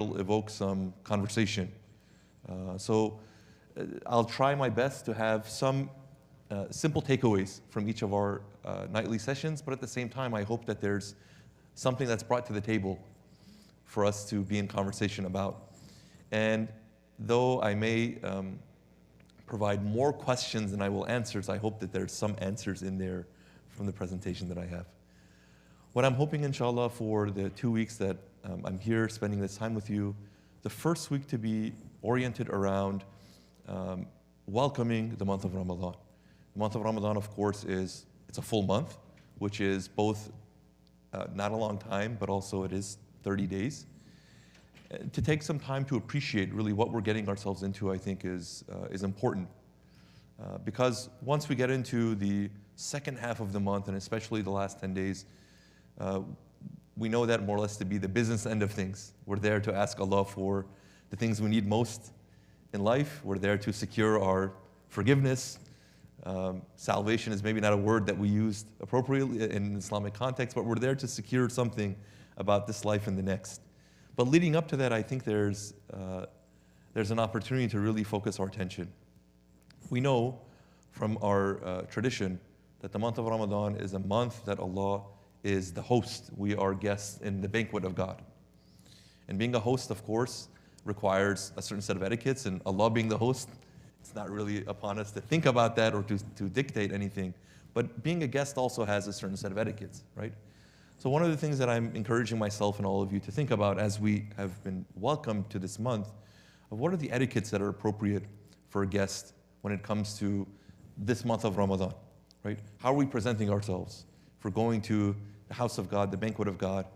will evoke some conversation. I'll try my best to have some simple takeaways from each of our nightly sessions, but at the same time, I hope that there's something that's brought to the table for us to be in conversation about. And though I may provide more questions than I will answers, I hope that there's some answers in there from the presentation that I have. What I'm hoping, inshallah, for the 2 weeks that I'm here spending this time with you, the first week to be oriented around welcoming the month of Ramadan. The month of Ramadan, of course, it's a full month, which is both not a long time, but also it is 30 days. To take some time to appreciate really what we're getting ourselves into, I think is important. Because once we get into the second half of the month, and especially the last 10 days, we know that more or less to be the business end of things. We're there to ask Allah for the things we need most in life. We're there to secure our forgiveness. Salvation is maybe not a word that we used appropriately in Islamic context, but we're there to secure something about this life and the next. But leading up to that, I think there's an opportunity to really focus our attention. We know from our tradition that the month of Ramadan is a month that Allah is the host. We are guests in the banquet of God. And being a host, of course, requires a certain set of etiquettes, and Allah being the host, it's not really upon us to think about that or to dictate anything. But being a guest also has a certain set of etiquettes, right? So one of the things that I'm encouraging myself and all of you to think about as we have been welcomed to this month, of what are the etiquettes that are appropriate for a guest when it comes to this month of Ramadan, right? How are we presenting ourselves? If we're going to the house of God, the banquet of God,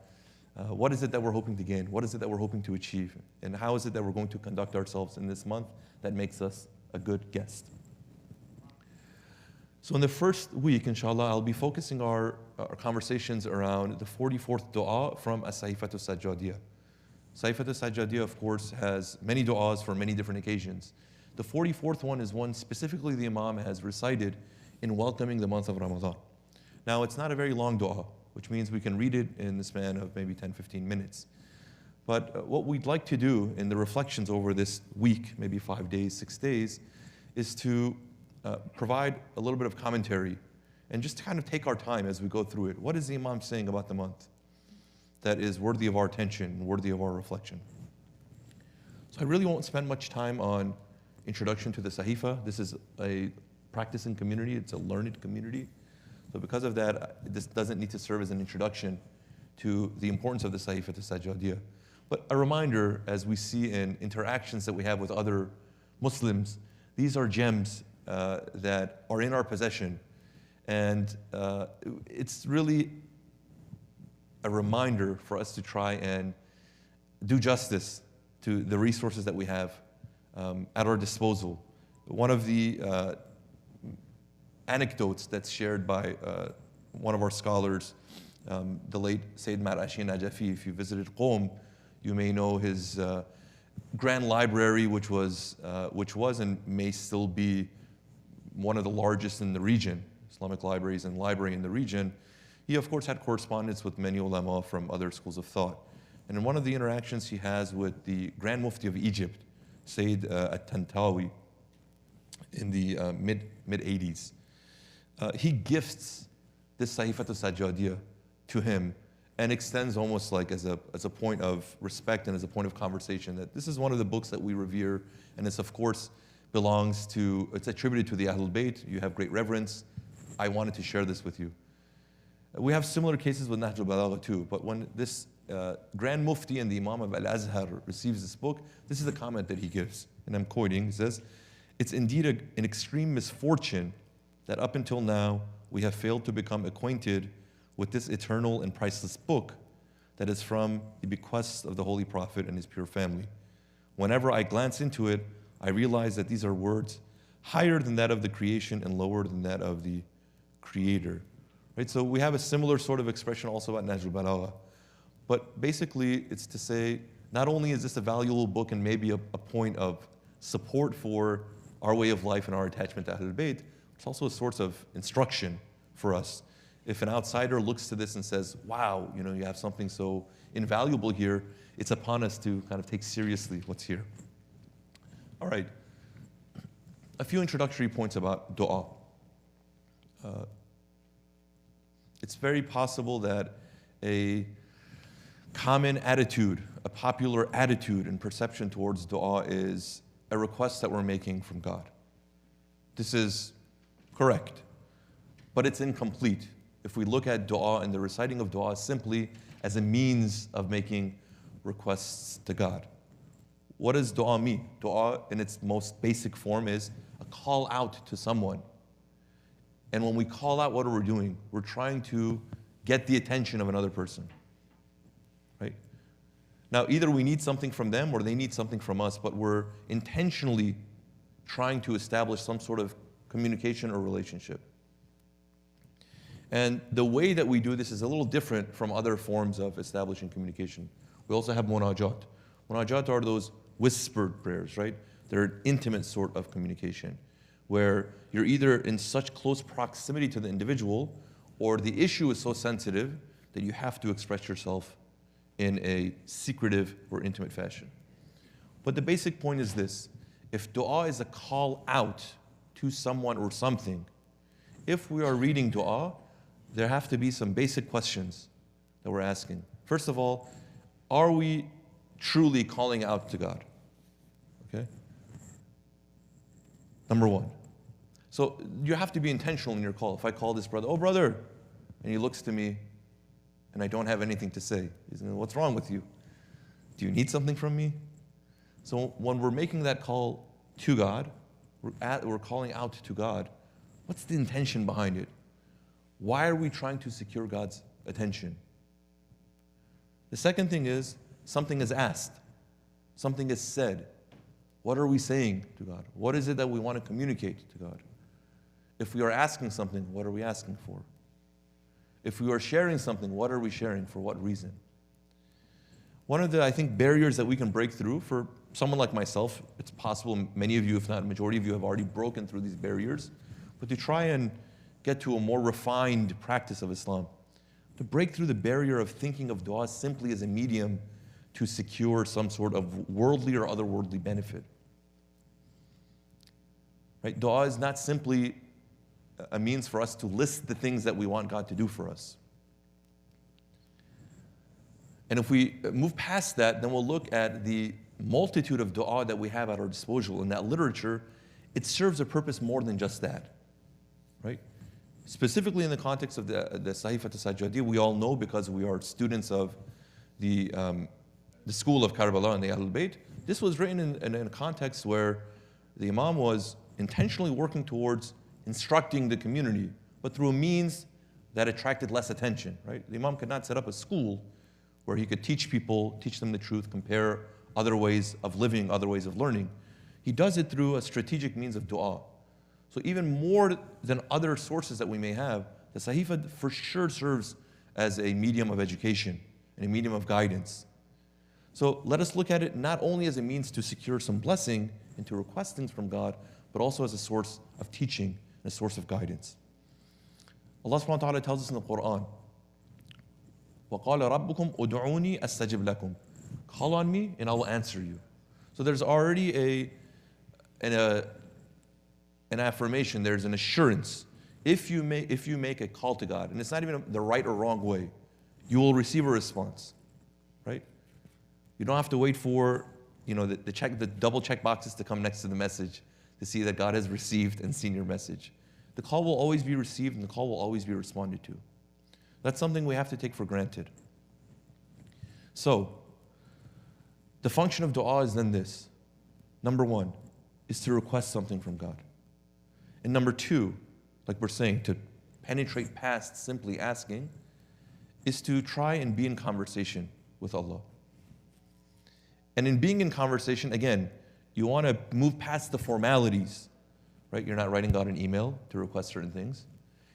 what is it that we're hoping to gain? What is it that we're hoping to achieve? And how is it that we're going to conduct ourselves in this month that makes us a good guest? So in the first week, inshallah, I'll be focusing our conversations around the 44th dua from As-Sahifatu Sajjadiyah. Sahifatu Sajjadiyah, of course, has many du'as for many different occasions. The 44th one is one specifically the Imam has recited in welcoming the month of Ramadan. Now, it's not a very long dua, which means we can read it in the span of maybe 10, 15 minutes. But what we'd like to do in the reflections over this week, maybe 5 days, 6 days, is to provide a little bit of commentary and just to kind of take our time as we go through it. What is the Imam saying about the month that is worthy of our attention, worthy of our reflection? So I really won't spend much time on introduction to the Sahifa. This is a practicing community, it's a learned community. So because of that, this doesn't need to serve as an introduction to the importance of the Sahifatu Sajjadiyah. But a reminder, as we see in interactions that we have with other Muslims, these are gems that are in our possession. And it's really a reminder for us to try and do justice to the resources that we have at our disposal. One of the anecdotes that's shared by one of our scholars, the late Sayyid Marashi Najafi. If you visited Qom, you may know his grand library, which was and may still be one of the largest in the region, Islamic libraries and library in the region. He, of course, had correspondence with many ulama from other schools of thought. And in one of the interactions he has with the Grand Mufti of Egypt, Sayyid At-Tantawi, in the mid-80s, he gifts this Sahifatu Sajjadiyah to him and extends almost like as a point of respect and as a point of conversation that this is one of the books that we revere, and it's of course it's attributed to the Ahlul Bayt. You have great reverence. I wanted to share this with you. We have similar cases with Nahj al-Balagha too, but when this Grand Mufti and the Imam of Al-Azhar receives this book, this is the comment that he gives, and I'm quoting. He says, "It's indeed an extreme misfortune that up until now we have failed to become acquainted with this eternal and priceless book that is from the bequests of the Holy Prophet and his pure family. Whenever I glance into it, I realize that these are words higher than that of the creation and lower than that of the Creator." Right? So we have a similar sort of expression also about Nahj al-Balagha. But basically, it's to say, not only is this a valuable book and maybe a point of support for our way of life and our attachment to Ahlul Bayt, it's also a source of instruction for us. If an outsider looks to this and says, wow, you have something so invaluable here, it's upon us to kind of take seriously what's here. All right. A few introductory points about dua. It's very possible that a common attitude, a popular attitude and perception towards dua is a request that we're making from God. This is correct, but it's incomplete if we look at dua and the reciting of dua simply as a means of making requests to God. What does dua mean? Dua in its most basic form is a call out to someone. And when we call out, what are we doing? We're trying to get the attention of another person, right? Now, either we need something from them or they need something from us, but we're intentionally trying to establish some sort of communication or relationship. And the way that we do this is a little different from other forms of establishing communication. We also have munajat. Munajat are those whispered prayers, right? They're an intimate sort of communication where you're either in such close proximity to the individual or the issue is so sensitive that you have to express yourself in a secretive or intimate fashion. But the basic point is this: if dua is a call out to someone or something, if we are reading dua, there have to be some basic questions that we're asking. First of all, are we truly calling out to God? Okay? Number one. So you have to be intentional in your call. If I call this brother, oh brother, and he looks to me and I don't have anything to say, he's going, what's wrong with you? Do you need something from me? So when we're making that call to God, we're calling out to God, what's the intention behind it? Why are we trying to secure God's attention? The second thing is, something is asked, something is said. What are we saying to God? What is it that we want to communicate to God? If we are asking something, what are we asking for? If we are sharing something, what are we sharing? For what reason? One of the, I think, barriers that we can break through for someone like myself, it's possible many of you, if not a majority of you, have already broken through these barriers, but to try and get to a more refined practice of Islam, to break through the barrier of thinking of dua simply as a medium to secure some sort of worldly or otherworldly benefit. Right? Dua is not simply a means for us to list the things that we want God to do for us. And if we move past that, then we'll look at the multitude of dua that we have at our disposal. In that literature, it serves a purpose more than just that, right? Specifically in the context of the Sahifat al-Sajjadiyya, we all know because we are students of the school of Karbala and the Ahlul Bayt. This was written in a context where the Imam was intentionally working towards instructing the community, but through a means that attracted less attention, right? The Imam could not set up a school where he could teach people, teach them the truth, compare other ways of living, other ways of learning. He does it through a strategic means of dua. So even more than other sources that we may have, the Sahifa for sure serves as a medium of education and a medium of guidance. So let us look at it not only as a means to secure some blessing and to request things from God, but also as a source of teaching and a source of guidance. Allah subhanahu wa ta'ala tells us in the Quran, وَقَالَ رَبُّكُمْ أُدْعُونِي أَسْتَجِبْ لَكُمْ. Call on me and I will answer you. So there's already an affirmation, there's an assurance. If you make a call to God, and it's not even the right or wrong way, you will receive a response, right? You don't have to wait for the double check boxes to come next to the message to see that God has received and seen your message. The call will always be received and the call will always be responded to. That's something we have to take for granted. So, the function of dua is then this. Number one is to request something from God. And number two, like we're saying, to penetrate past simply asking, is to try and be in conversation with Allah. And in being in conversation, again, you want to move past the formalities, right? You're not writing God an email to request certain things.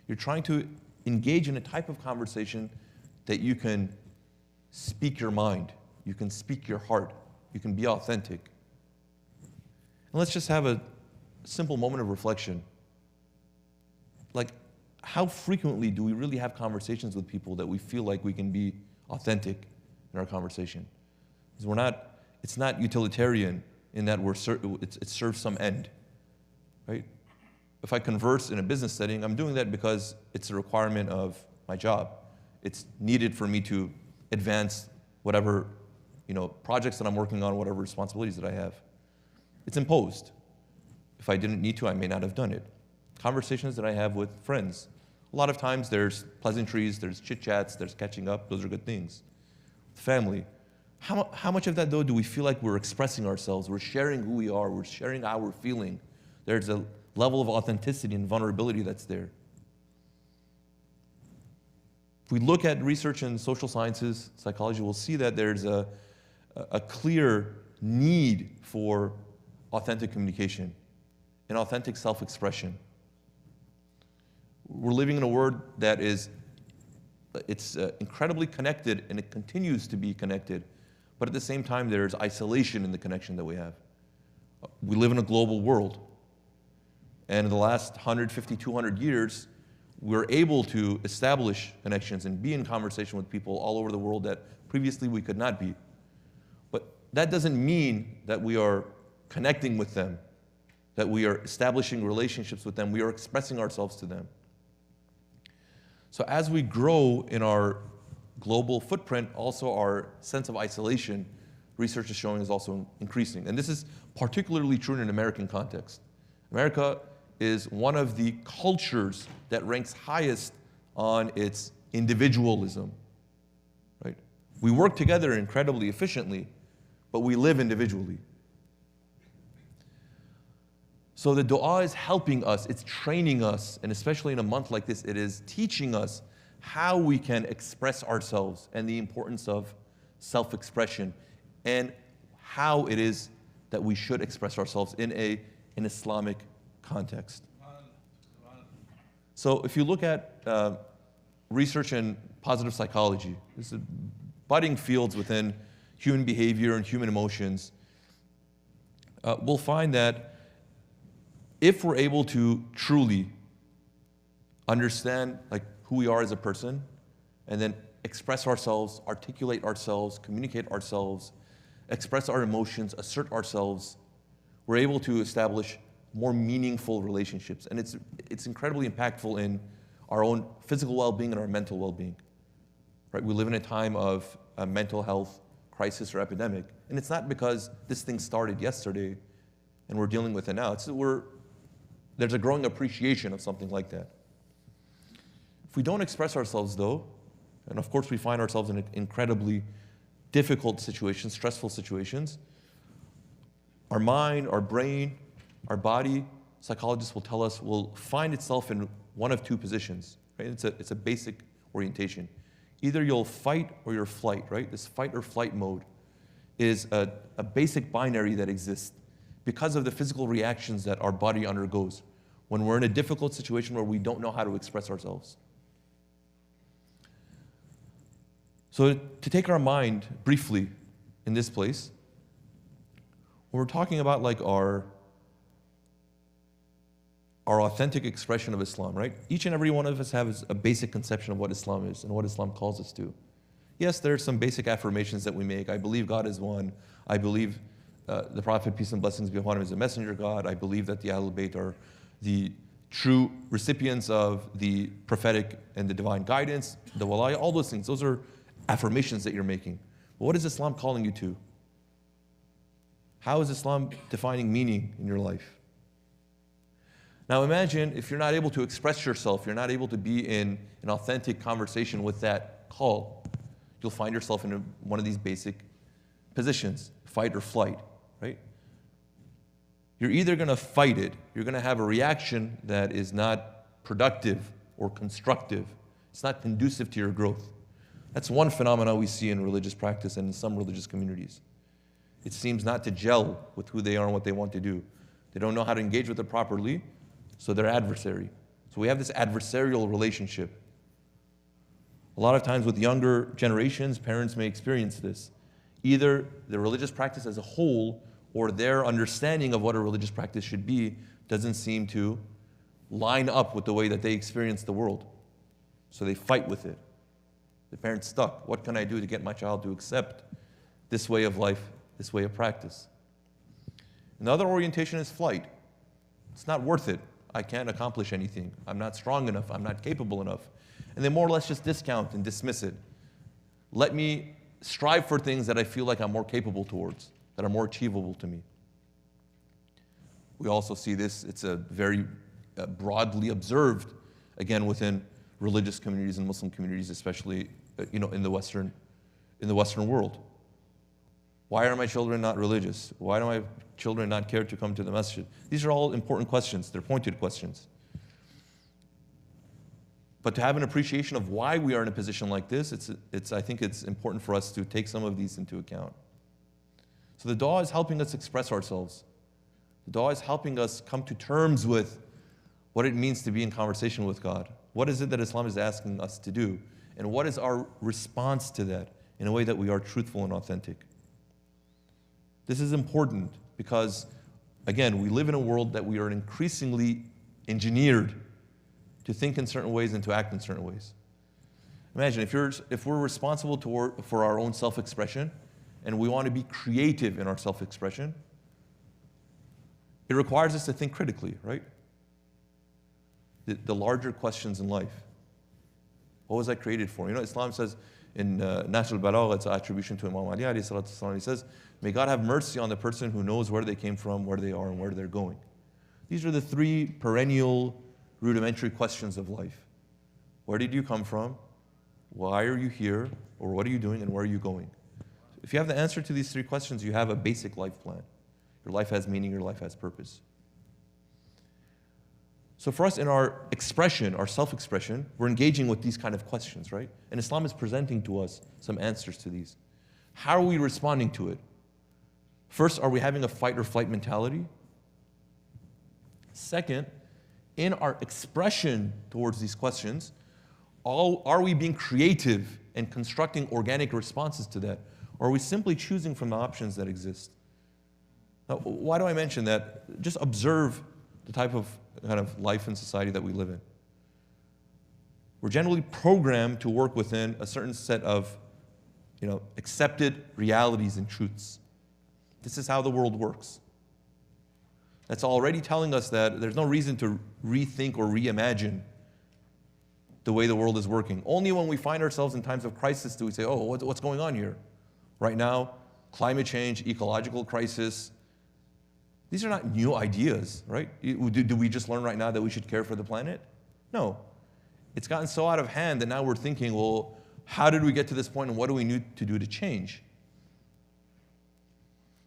You're trying to engage in a type of conversation that you can speak your mind, you can speak your heart, you can be authentic. And let's just have a simple moment of reflection. Like, how frequently do we really have conversations with people that we feel like we can be authentic in our conversation? Because it's not utilitarian in that it serves some end, right? If I converse in a business setting, I'm doing that because it's a requirement of my job. It's needed for me to advance whatever, projects that I'm working on, whatever responsibilities that I have. It's imposed. If I didn't need to, I may not have done it. Conversations that I have with friends. A lot of times there's pleasantries, there's chit-chats, there's catching up. Those are good things. Family. How much of that, though, do we feel like we're expressing ourselves? We're sharing who we are. We're sharing how we're feeling. There's a level of authenticity and vulnerability that's there. If we look at research in social sciences, psychology, we'll see that there's a clear need for authentic communication and authentic self-expression. We're living in a world that it's incredibly connected, and it continues to be connected, but at the same time there's isolation in the connection that we have. We live in a global world, and in the last 150, 200 years, we're able to establish connections and be in conversation with people all over the world that previously we could not be. But that doesn't mean that we are connecting with them, that we are establishing relationships with them, we are expressing ourselves to them. So as we grow in our global footprint, also our sense of isolation, research is showing, is also increasing. And this is particularly true in an American context. America is one of the cultures that ranks highest on its individualism, right? We work together incredibly efficiently, but we live individually. So the dua is helping us, it's training us, and especially in a month like this, it is teaching us how we can express ourselves and the importance of self-expression and how it is that we should express ourselves in an Islamic context. So if you look at research in positive psychology, this is budding fields within human behavior and human emotions, we'll find that if we're able to truly understand who we are as a person, and then express ourselves, articulate ourselves, communicate ourselves, express our emotions, assert ourselves, we're able to establish more meaningful relationships. And it's incredibly impactful in our own physical well-being and our mental well-being. Right? We live in a time of a mental health crisis or epidemic. And it's not because this thing started yesterday and we're dealing with it now. There's a growing appreciation of something like that. If we don't express ourselves, though, and of course we find ourselves in incredibly difficult situations, stressful situations, our mind, our brain, our body, psychologists will tell us, will find itself in one of two positions. Right? It's a basic orientation. Either you'll fight or you'll flight, right? This fight or flight mode is a basic binary that exists because of the physical reactions that our body undergoes when we're in a difficult situation where we don't know how to express ourselves. So to take our mind briefly in this place, when we're talking about our authentic expression of Islam, right? Each and every one of us has a basic conception of what Islam is and what Islam calls us to. Yes, there are some basic affirmations that we make. I believe God is one. I believe the Prophet, peace and blessings be upon him, is a messenger of God. I believe that the Ahlul Bayt are the true recipients of the prophetic and the divine guidance, the walaya, all those things. Those are affirmations that you're making. But what is Islam calling you to? How is Islam defining meaning in your life? Now imagine if you're not able to express yourself, you're not able to be in an authentic conversation with that call, you'll find yourself in one of these basic positions, fight or flight, right? You're either going to fight it, you're going to have a reaction that is not productive or constructive. It's not conducive to your growth. That's one phenomenon we see in religious practice and in some religious communities. It seems not to gel with who they are and what they want to do. They don't know how to engage with it properly, so they're adversary. So we have this adversarial relationship. A lot of times with younger generations, parents may experience this. Either the religious practice as a whole or their understanding of what a religious practice should be doesn't seem to line up with the way that they experience the world. So they fight with it. The parent's stuck. What can I do to get my child to accept this way of life, this way of practice. Another orientation is flight. It's not worth it. I can't accomplish anything. I'm not strong enough. I'm not capable enough. And they more or less just discount and dismiss it. Let me strive for things that I feel like I'm more capable towards, that are more achievable to me. We also see this, it's a very broadly observed, again, within religious communities and Muslim communities, especially in the Western world. Why are my children not religious? Why do my children not care to come to the masjid? These are all important questions. They're pointed questions. But to have an appreciation of why we are in a position like this, I think it's important for us to take some of these into account. So the dua is helping us express ourselves. The dua is helping us come to terms with what it means to be in conversation with God. What is it that Islam is asking us to do? And what is our response to that in a way that we are truthful and authentic? This is important because, again, we live in a world that we are increasingly engineered to think in certain ways and to act in certain ways. Imagine if we're responsible for our own self-expression and we want to be creative in our self-expression, it requires us to think critically, right? The larger questions in life. What was I created for? Islam says in Nahj al-Balagha, it's an attribution to Imam Ali alayhi salatu wasalam. He says, may God have mercy on the person who knows where they came from, where they are, and where they're going. These are the three perennial, rudimentary questions of life. Where did you come from? Why are you here? Or what are you doing and where are you going? If you have the answer to these three questions, you have a basic life plan. Your life has meaning, your life has purpose. So for us in our expression, our self-expression, we're engaging with these kind of questions, right? And Islam is presenting to us some answers to these. How are we responding to it? First, are we having a fight or flight mentality? Second, in our expression towards these questions, are we being creative and constructing organic responses to that? Or are we simply choosing from the options that exist? Now, why do I mention that? Just observe the type of kind of life and society that we live in. We're generally programmed to work within a certain set of accepted realities and truths. This is how the world works. That's already telling us that there's no reason to rethink or reimagine the way the world is working. Only when we find ourselves in times of crisis do we say, oh, what's going on here? Right now, climate change, ecological crisis. These are not new ideas, right? Do we just learn right now that we should care for the planet? No. It's gotten so out of hand that now we're thinking, well, how did we get to this point and what do we need to do to change?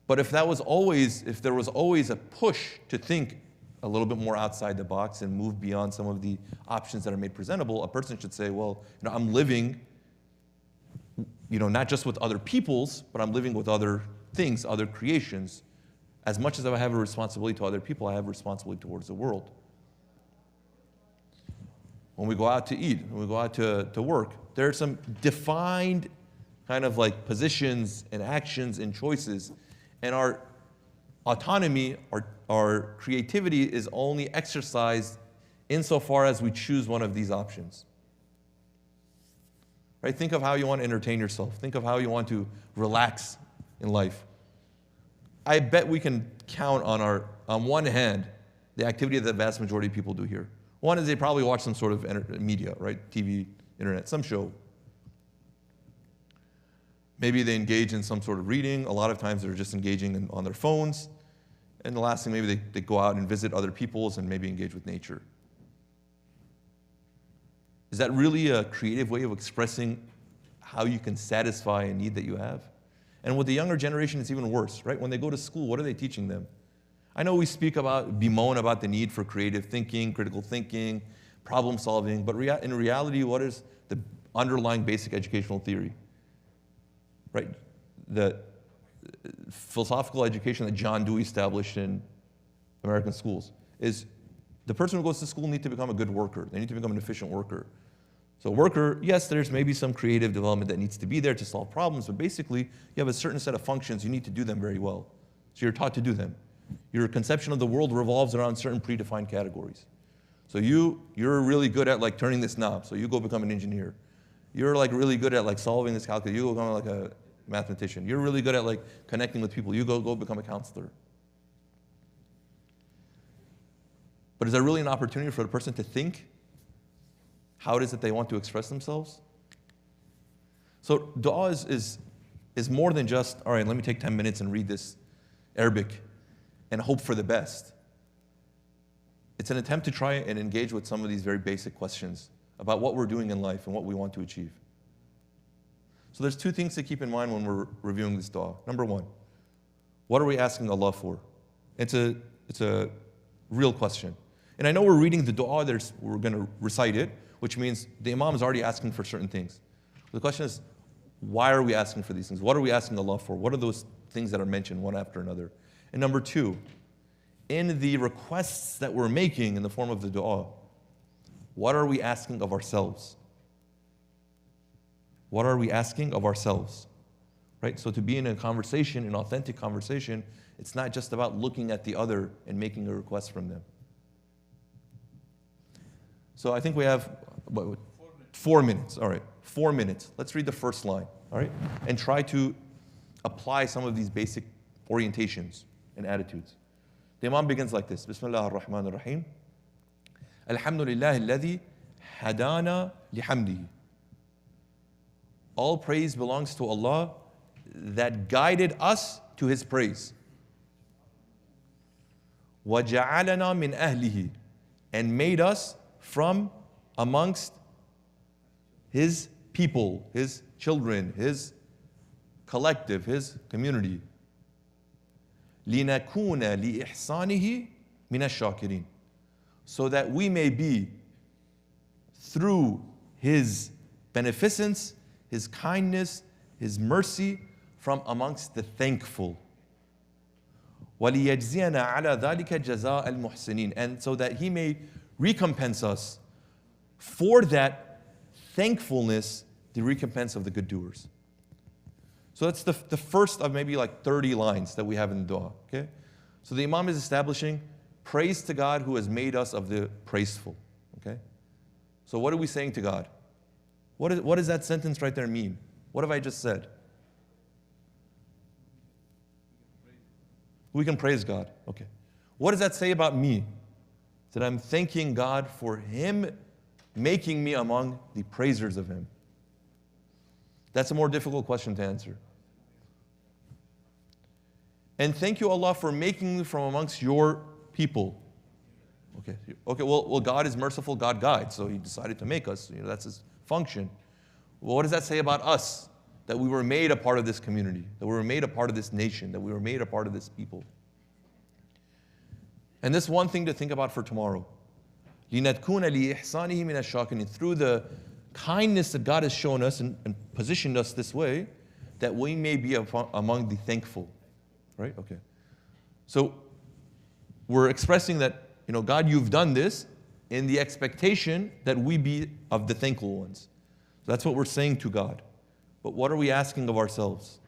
But if there was always a push to think a little bit more outside the box and move beyond some of the options that are made presentable, a person should say, well, I'm living, not just with other peoples, but I'm living with other things, other creations. As much as I have a responsibility to other people, I have a responsibility towards the world. When we go out to eat, when we go out to work, there are some defined kind of like positions and actions and choices. And our autonomy, our creativity is only exercised insofar as we choose one of these options. Right? Think of how you want to entertain yourself. Think of how you want to relax in life. I bet we can count on one hand the activity that the vast majority of people do here. One is they probably watch some sort of media, right? TV, internet, some show. Maybe they engage in some sort of reading. A lot of times they're just engaging on their phones. And the last thing, maybe they go out and visit other peoples and maybe engage with nature. Is that really a creative way of expressing how you can satisfy a need that you have? And with the younger generation, it's even worse, right? When they go to school, what are they teaching them? I know we bemoan about the need for creative thinking, critical thinking, problem solving, but in reality, what is the underlying basic educational theory? Right? The philosophical education that John Dewey established in American schools is the person who goes to school needs to become a good worker. They need to become an efficient worker. So worker, yes, there's maybe some creative development that needs to be there to solve problems, but basically you have a certain set of functions, you need to do them very well. So you're taught to do them. Your conception of the world revolves around certain predefined categories. So you're really good at turning this knob, so you go become an engineer. You're really good at solving this calculus, you go become mathematician. You're really good at like connecting with people. You go become a counselor. But is there really an opportunity for the person to think how it is that they want to express themselves? So dua is more than just, all right, let me take 10 minutes and read this Arabic and hope for the best. It's an attempt to try and engage with some of these very basic questions about what we're doing in life and what we want to achieve. So there's two things to keep in mind when we're reviewing this dua. Number one, what are we asking Allah for? It's a real question. And I know we're reading the dua, we're going to recite it, which means the Imam is already asking for certain things. The question is, why are we asking for these things? What are we asking Allah for? What are those things that are mentioned one after another? And number two, in the requests that we're making in the form of the dua, what are we asking of ourselves? What are we asking of ourselves? Right? So to be in a conversation, an authentic conversation, it's not just about looking at the other and making a request from them. So I think we have 4 minutes. All right, 4 minutes. Let's read the first line, all right? And try to apply some of these basic orientations and attitudes. The Imam begins like this. Bismillah ar-Rahman ar-Rahim. Alhamdulillah alladhi hadana lihamdihi. All praise belongs to Allah that guided us to His praise. وَجَعَلَنَا مِنْ أَهْلِهِ, and made us from amongst His people, His children, His collective, His community. لِنَكُونَ لِإِحْسَانِهِ مِنَ الشَّاكِرِينَ, so that we may be, through His beneficence, His kindness, His mercy, from amongst the thankful. وَلِيَجْزِيَنَا عَلَى ذَلِكَ جَزَاءَ الْمُحْسِنِينَ, and so that He may recompense us for that thankfulness, the recompense of the good doers. So that's the first of maybe like 30 lines that we have in the dua, okay? So the Imam is establishing praise to God who has made us of the praiseful, okay? So what are we saying to God? What does that sentence right there mean? What have I just said? We can praise God, okay. What does that say about me? That I'm thanking God for Him making me among the praisers of Him. That's a more difficult question to answer. And thank you, Allah, for making me from amongst your people. Okay, well, God is merciful, God guides, so He decided to make us. That's His function. Well, what does that say about us? That we were made a part of this community, that we were made a part of this nation, that we were made a part of this people. And this one thing to think about for tomorrow. لِنَتْكُونَ لِإِحْسَانِهِ مِنَ الشَّاكِرِينَ, through the kindness that God has shown us and positioned us this way, that we may be among the thankful. Right? Okay. So we're expressing that, God, you've done this in the expectation that we be of the thankful ones. So that's what we're saying to God. But what are we asking of ourselves?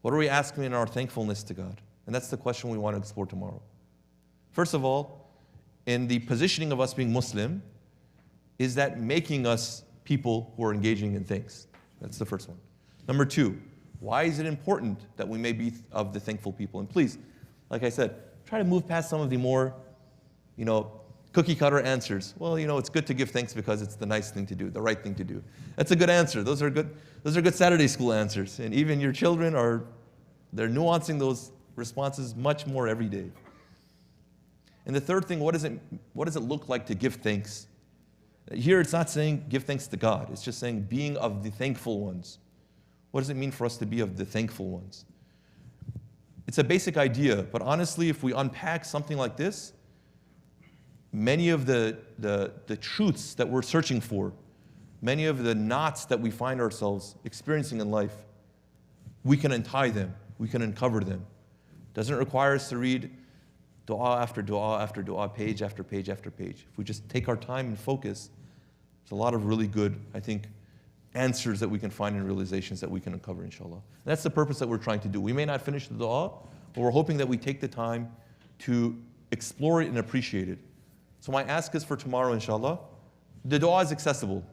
What are we asking in our thankfulness to God? And that's the question we want to explore tomorrow. First of all, in the positioning of us being Muslim, is that making us people who are engaging in thanks? That's the first one. Number two, why is it important that we may be of the thankful people? And please, like I said, try to move past some of the more, cookie cutter answers. Well, it's good to give thanks because it's the nice thing to do, the right thing to do. That's a good answer. Those are good Saturday school answers. And even your children they're nuancing those responses much more every day. And the third thing, what does it look like to give thanks? Here it's not saying give thanks to God. It's just saying being of the thankful ones. What does it mean for us to be of the thankful ones? It's a basic idea, but honestly, if we unpack something like this, many of the truths that we're searching for, many of the knots that we find ourselves experiencing in life, we can untie them, we can uncover them. Doesn't require us to read dua after dua after dua, page after page after page. If we just take our time and focus, there's a lot of really good, I think, answers that we can find and realizations that we can uncover, inshallah. And that's the purpose that we're trying to do. We may not finish the dua, but we're hoping that we take the time to explore it and appreciate it. So my ask is for tomorrow, inshallah, the dua is accessible.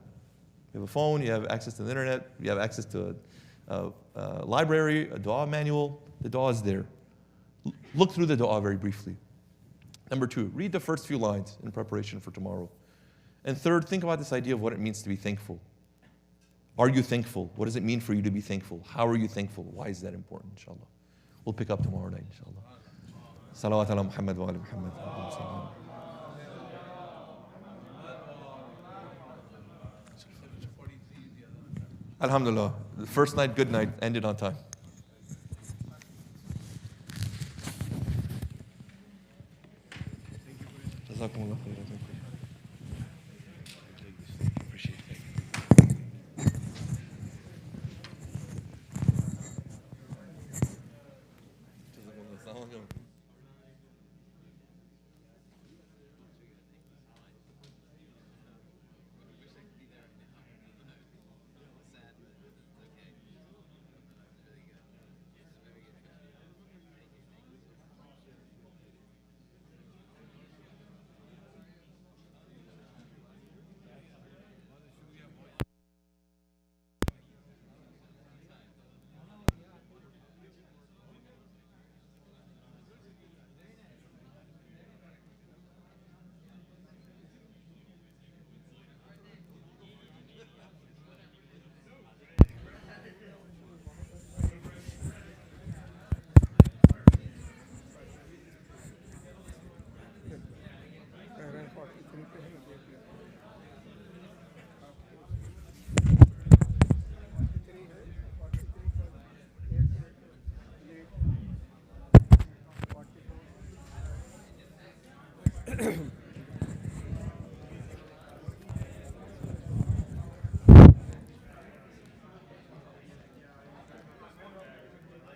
You have a phone, you have access to the internet, you have access to library, a dua manual. The dua is there. Look through the dua very briefly. Number 2, read the first few lines in preparation for tomorrow. And third, think about this idea of what it means to be thankful. Are you thankful? What does it mean for you to be thankful? How are you thankful? Why is that important, inshallah? We'll pick up tomorrow night, inshallah. Salawat ala Muhammad wa ala Muhammad. Alhamdulillah. The first night, good night, ended on time. Jazakumullah khairan. Appreciate it.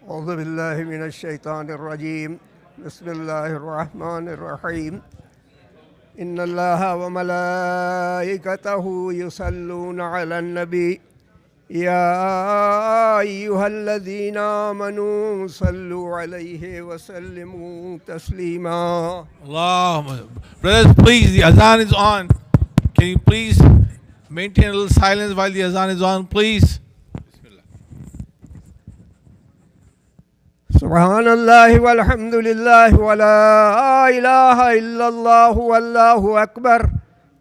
أعوذ بالله من الشيطان الرجيم بسم الله الرحمن الرحيم إن الله وملائكته يصلون على النبي يا أيها الذين آمنوا صلوا عليه وسلموا تسليما. Allah, brothers, please, the azan is on. Can you please maintain a little silence while the azan is on, please? سبحان الله والحمد لله ولا إله إلا الله والله أكبر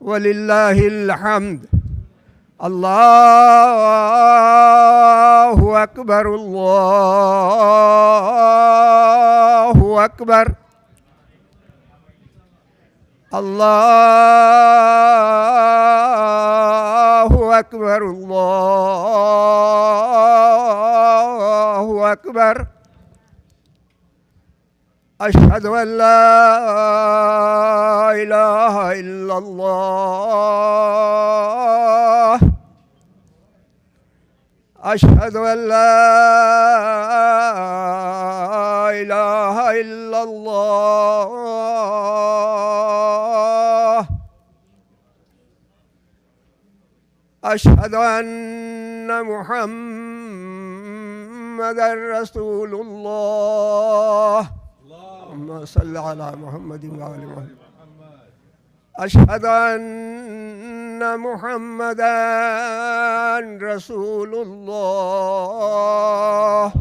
ولله الحمد. الله أكبر الله أكبر الله أكبر الله أكبر. أشهد أن لا إله إلا الله أشهد أن لا إله إلا الله أشهد أن محمدا رسول الله اللهم صل على محمد وآل محمد. أشهد أن محمدا رسول الله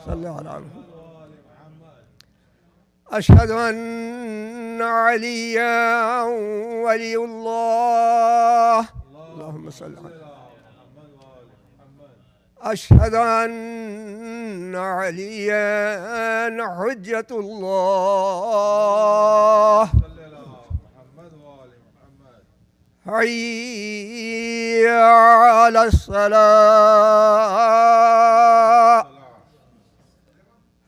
صل على محمد. أشهد أن عليا ولي الله اللهم صل على. أشهد أن عليا حجة الله. حي على الصلاة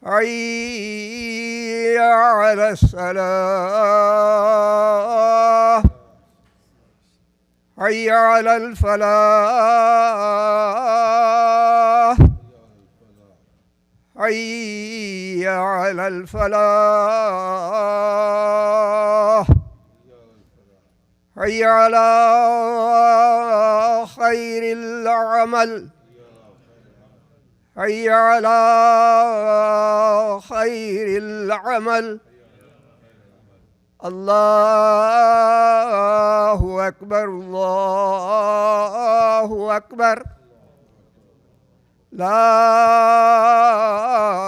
حي على الصلاة حي على الفلاح حي على الفلاح حي على خير العمل حي على خير العمل. الله أكبر الله أكبر لا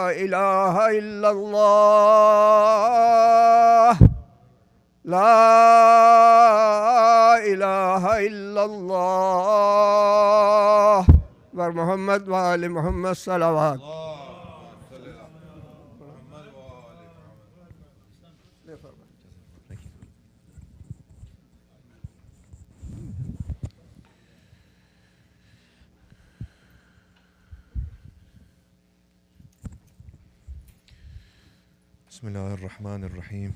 إله إلا الله لا إله إلا الله بر محمد وآل محمد صلوات. بسم الله الرحمن الرحيم.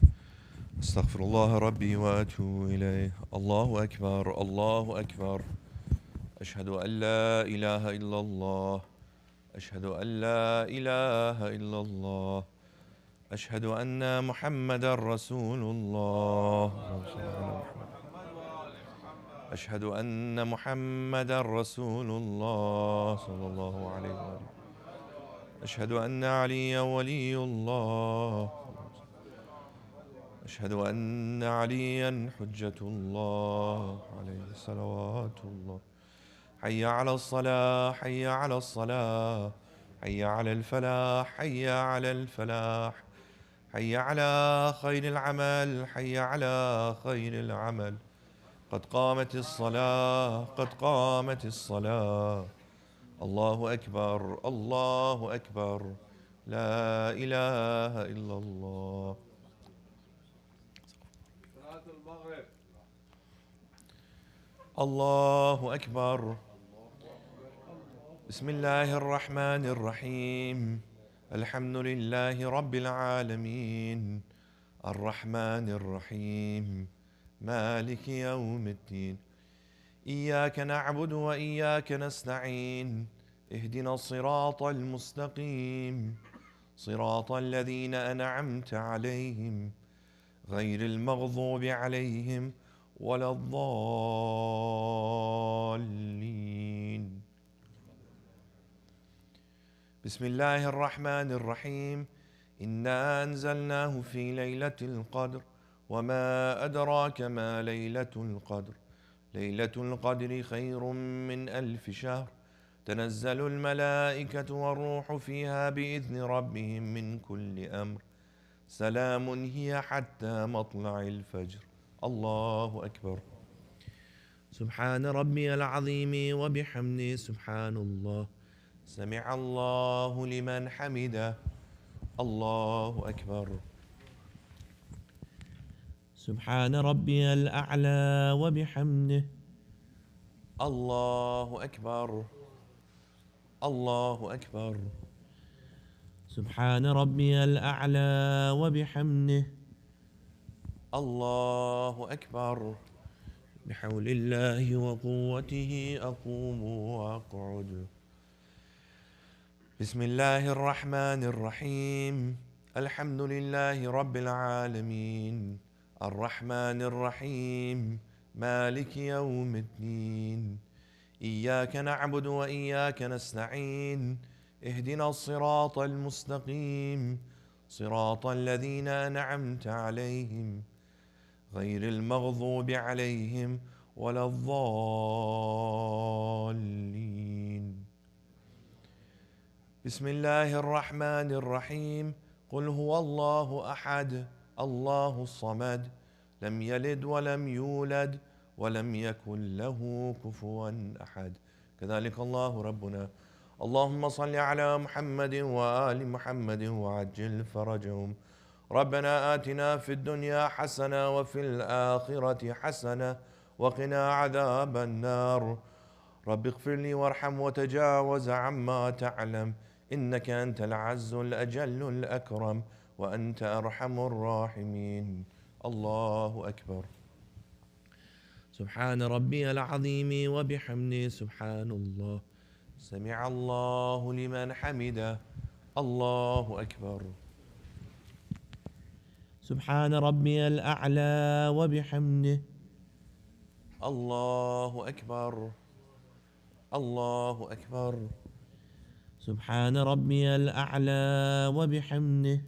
استغفر الله ربي واتوب اليه. الله اكبر الله اكبر. اشهد ان لا اله الا الله. اشهد ان لا اله الا الله. اشهد ان محمدا رسول الله. اشهد ان محمدا رسول الله صلى الله عليه وسلم. أشهد أن عليا ولي الله. أشهد أن عليا حجة الله عليه صلوات الله. حي على الصلاة حي على الصلاة حي على الفلاح حي على الفلاح حي على خير العمل حي على خير العمل. قد قامت الصلاة قد قامت الصلاة. الله أكبر الله أكبر. لا إله إلا الله. الله أكبر. بسم الله الرحمن الرحيم. الحمد لله رب العالمين الرحمن الرحيم مالك يوم الدين. إياك نعبد وإياك نستعين. اهدنا الصراط المستقيم صراط الذين أنعمت عليهم غير المغضوب عليهم ولا الضالين. بسم الله الرحمن الرحيم. إنا أنزلناه في ليلة القدر وما أدراك ما ليلة القدر. ليلة القدر خير من 1000 شهر. تنزل الملائكة والروح فيها بإذن ربهم من كل أمر. سلام هي حتى مطلع الفجر. الله أكبر. سبحان ربي العظيم وبحمده سبحان الله. سمع الله لمن حمده. الله أكبر. سبحان ربي الأعلى وبحمده. الله أكبر الله أكبر. سبحان ربي الأعلى وبحمده. الله أكبر. بحول الله وقوته أقوم وأقعد. بسم الله الرحمن الرحيم. الحمد لله رب العالمين الرحمن الرحيم مالك يوم الدين. إياك نعبد وإياك نستعين. اهدنا الصراط المستقيم صراط الذين أنعمت عليهم غير المغضوب عليهم ولا الضالين. بسم الله الرحمن الرحيم. قل هو الله أحد الله الصمد لم يلد ولم يولد ولم يكن له كفوا أحد. كذلك الله ربنا. اللهم صل على محمد وآل محمد وعجل فرجهم. ربنا آتنا في الدنيا حسنة وفي الآخرة حسنة وقنا عذاب النار. رب اغفر لي وارحم وتجاوز عما تعلم إنك أنت العز الأجل الأكرم وأنت أرحم الراحمين. الله أكبر. سبحان ربي العظيم وبحمده سبحان الله. سمع الله لمن حمده. الله أكبر. سبحان ربي الأعلى وبحمده. الله أكبر الله أكبر. سبحان ربي الأعلى وبحمده.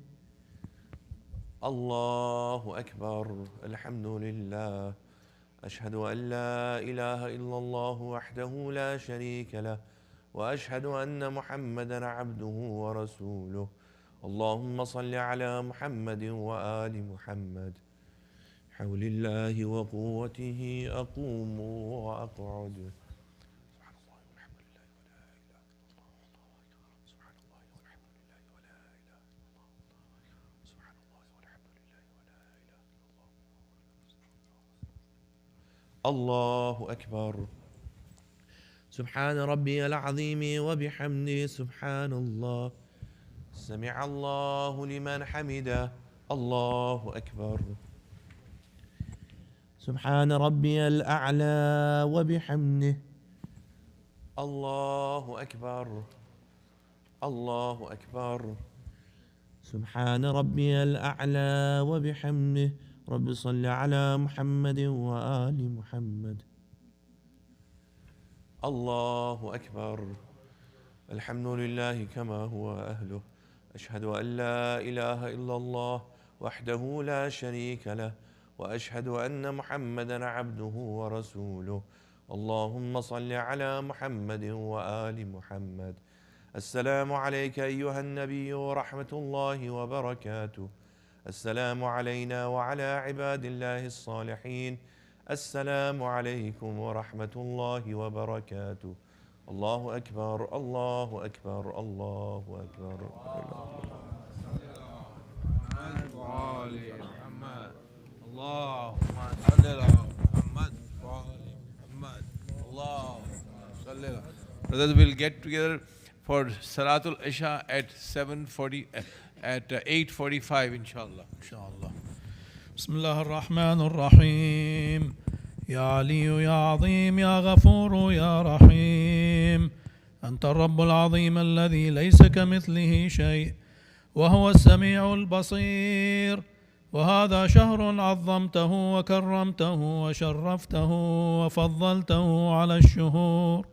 الله أكبر. الحمد لله. أشهد أن لا إله إلا الله وحده لا شريك له وأشهد أن محمدا عبده ورسوله. اللهم صل على محمد وآل محمد. حول الله وقوته أقوم وأقعد. الله أكبر. سبحان ربي العظيم وبحمده سبحان الله. سمع الله لمن حمده. الله أكبر. سبحان ربي الأعلى وبحمده. الله أكبر. الله أكبر. سبحان ربي الأعلى وبحمده. رب صل على محمد وآل محمد. الله أكبر. الحمد لله كما هو أهله. أشهد أن لا إله إلا الله وحده لا شريك له، وأشهد أن محمدا عبده ورسوله. اللهم صل على محمد وآل محمد. السلام عليك أيها النبي ورحمة الله وبركاته. السلام علينا وعلى عباد الله الصالحين. السلام عليكم ورحمة الله وبركاته. الله أكبر. الله أكبر. الله أكبر. Brothers, we'll get together for Salatul Isha at 8:45 inshallah. بسم الله الرحمن الرحيم. يا علي يا عظيم يا غفور يا رحيم، أنت الرب العظيم الذي ليس كمثله شيء وهو السميع البصير. وهذا شهر عظمته وكرمته وشرفته وفضلته على الشهور،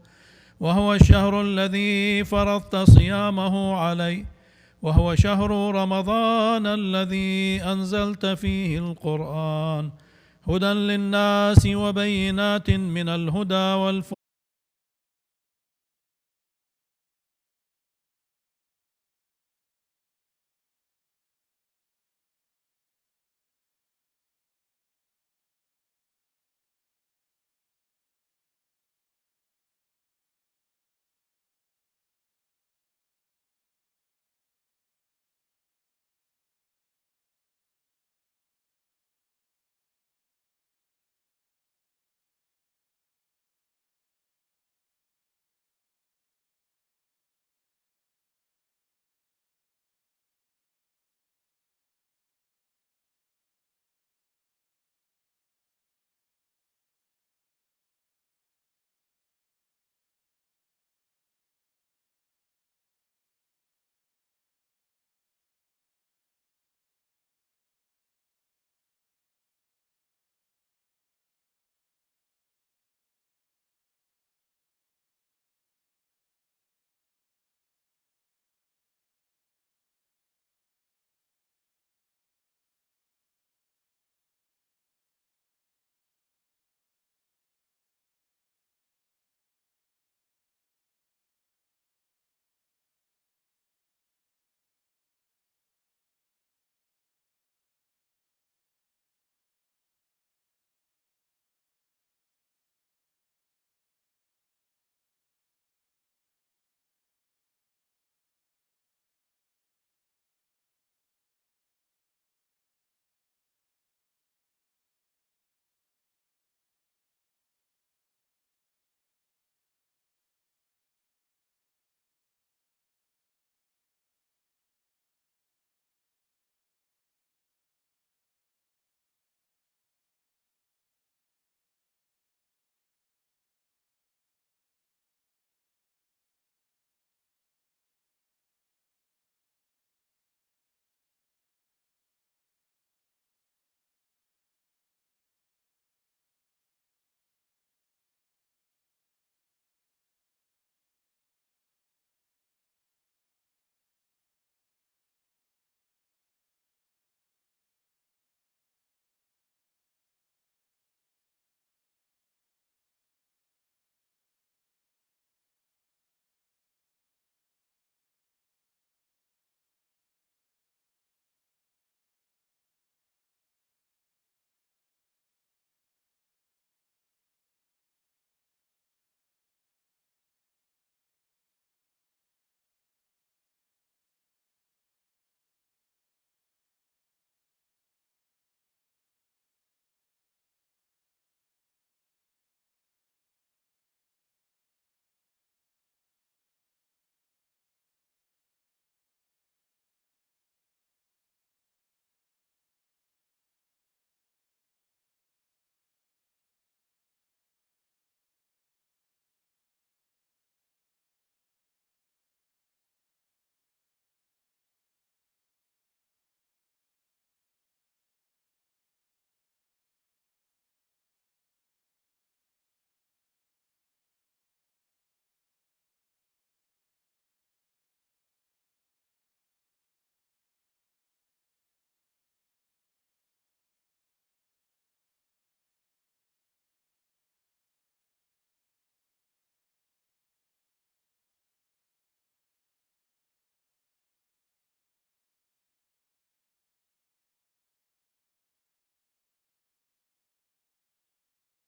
وهو الشهر الذي فرضت صيامه عليه، وهو شهر رمضان الذي أنزلت فيه القرآن هدى للناس وبينات من الهدى والفرقان.